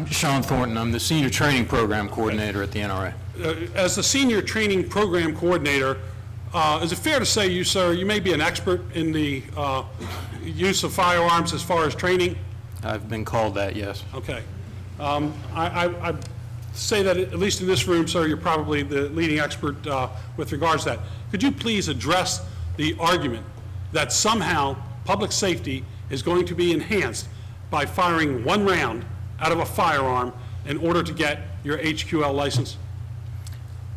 Sean Thornton. I'm the Senior Training Program Coordinator at the NRA. As the Senior Training Program Coordinator, is it fair to say you, sir, you may be an expert in the use of firearms as far as training? I've been called that, yes. Okay. I say that, at least in this room, sir, you're probably the leading expert with regards to that. Could you please address the argument that somehow public safety is going to be enhanced by firing one round out of a firearm in order to get your HQL license?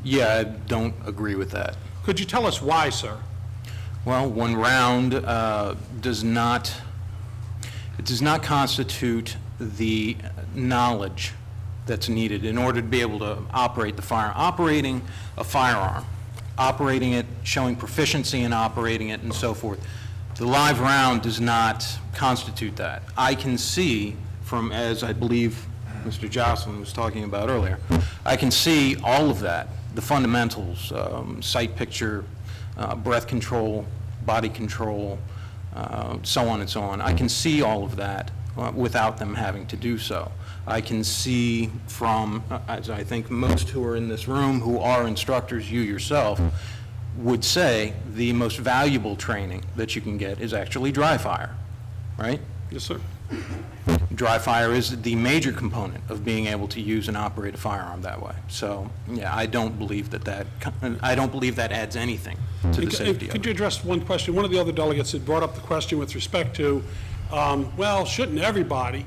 Yeah, I don't agree with that. Could you tell us why, sir? Well, one round does not constitute the knowledge that's needed in order to be able to operate the firearm. Operating a firearm, operating it, showing proficiency in operating it, and so forth. The live round does not constitute that. I can see from, as I believe Mr. Jocelyn was talking about earlier, I can see all of that, the fundamentals, sight picture, breath control, body control, so on and so on. I can see all of that without them having to do so. I can see from, as I think most who are in this room who are instructors, you yourself, would say the most valuable training that you can get is actually dry fire, right? Yes, sir. Dry fire is the major component of being able to use and operate a firearm that way. So, yeah, I don't believe that adds anything to the safety of it. Could you address one question? One of the other delegates had brought up the question with respect to, well, shouldn't everybody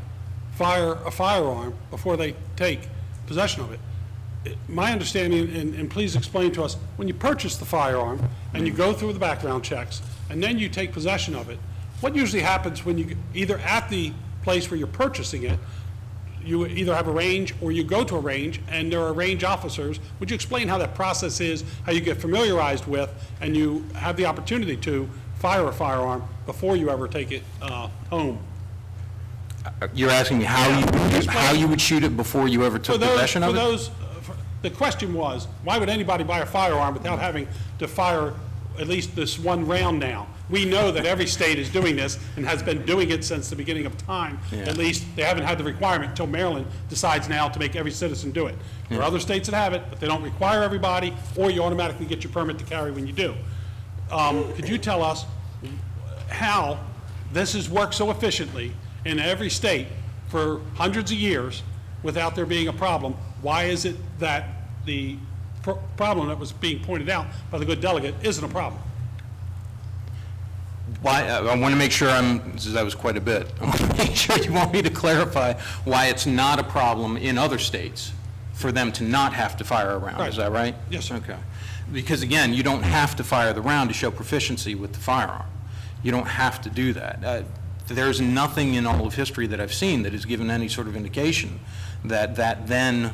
fire a firearm before they take possession of it? My understanding, and please explain to us, when you purchase the firearm and you go through the background checks and then you take possession of it, what usually happens when you, either at the place where you're purchasing it, you either have a range or you go to a range and there are range officers. Would you explain how that process is, how you get familiarized with and you have the opportunity to fire a firearm before you ever take it home? You're asking me how you would shoot it before you ever took possession of it? The question was, why would anybody buy a firearm without having to fire at least this one round now? We know that every state is doing this and has been doing it since the beginning of time. Yeah. At least they haven't had the requirement until Maryland decides now to make every citizen do it. There are other states that have it, but they don't require everybody, or you automatically get your permit to carry when you do. Could you tell us how this has worked so efficiently in every state for hundreds of years without there being a problem? Why is it that the problem that was being pointed out by the good delegate isn't a problem? Why, I want to make sure that was quite a bit. I want to make sure you want me to clarify why it's not a problem in other states for them to not have to fire a round. Right. Is that right? Yes, sir. Okay. Because again, you don't have to fire the round to show proficiency with the firearm. You don't have to do that. There's nothing in all of history that I've seen that has given any sort of indication that that then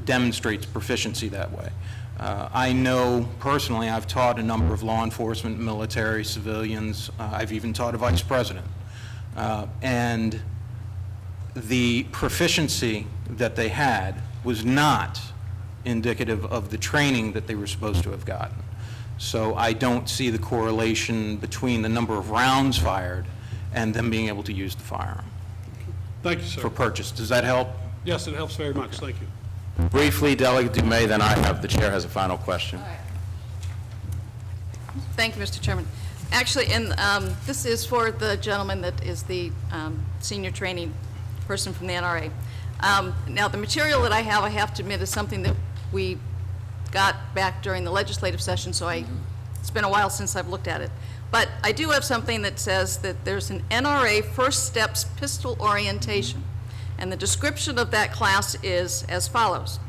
demonstrates proficiency that way. I know personally, I've taught a number of law enforcement, military, civilians. I've even taught a vice president. And the proficiency that they had was not indicative of the training that they were supposed to have gotten. So I don't see the correlation between the number of rounds fired and them being able to use the firearm. Thank you, sir. For purchase. Does that help? Yes, it helps very much. Thank you. Briefly, Delegate Dumais, then I have. The chair has a final question. All right. Thank you, Mr. Chairman. Actually, this is for the gentleman that is the senior training person from the NRA. Now, the material that I have to admit, is something that we got back during the legislative session, so it's been a while since I've looked at it. But I do have something that says that there's an NRA First Steps Pistol Orientation. And the description of that class is as follows.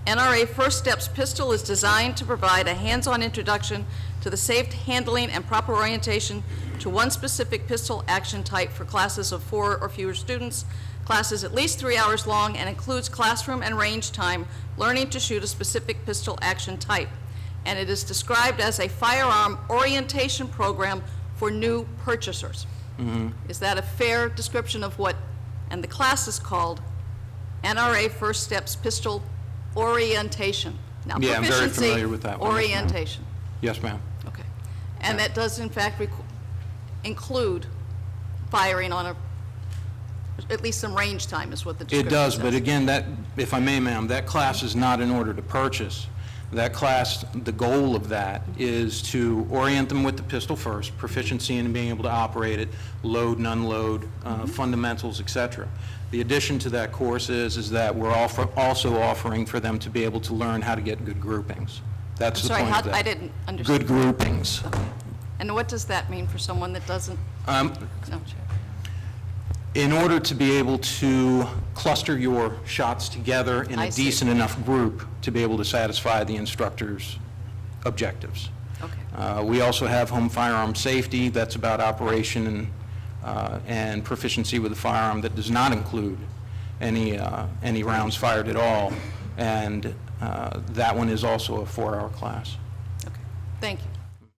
NRA First Steps Pistol is designed to provide a hands-on introduction to the safe handling and proper orientation to one specific pistol action type for classes of 4 or fewer students. Class is at least 3 hours long and includes classroom and range time learning to shoot a specific pistol action type. And it is described as a firearm orientation program for new purchasers. Mm-hmm. Is that a fair description of what? And the class is called NRA First Steps Pistol Orientation. Now, yeah, I'm very familiar with that one. Orientation. Yes, ma'am. Okay. And that does, in fact, include firing on a at least some range time is what the description It does, says. but again, that, if I may, ma'am, that class is not in order to purchase. That class, the goal of that is to orient them with the pistol first, proficiency in being able to operate it, load and unload, fundamentals, et cetera. The addition to that course is that we're also offering for them to be able to learn how to get good groupings. That's the Sorry, point of that. I didn't understand. Good groupings. And what does that mean for someone that doesn't? No, Chair. In order to be able to cluster your shots together in I a see. decent enough group to be able to satisfy the instructor's objectives. Okay. We also have home firearm safety, that's about operation and proficiency with the firearm that does not include any rounds fired at all, and that one is also a 4-hour class. Okay. Thank you.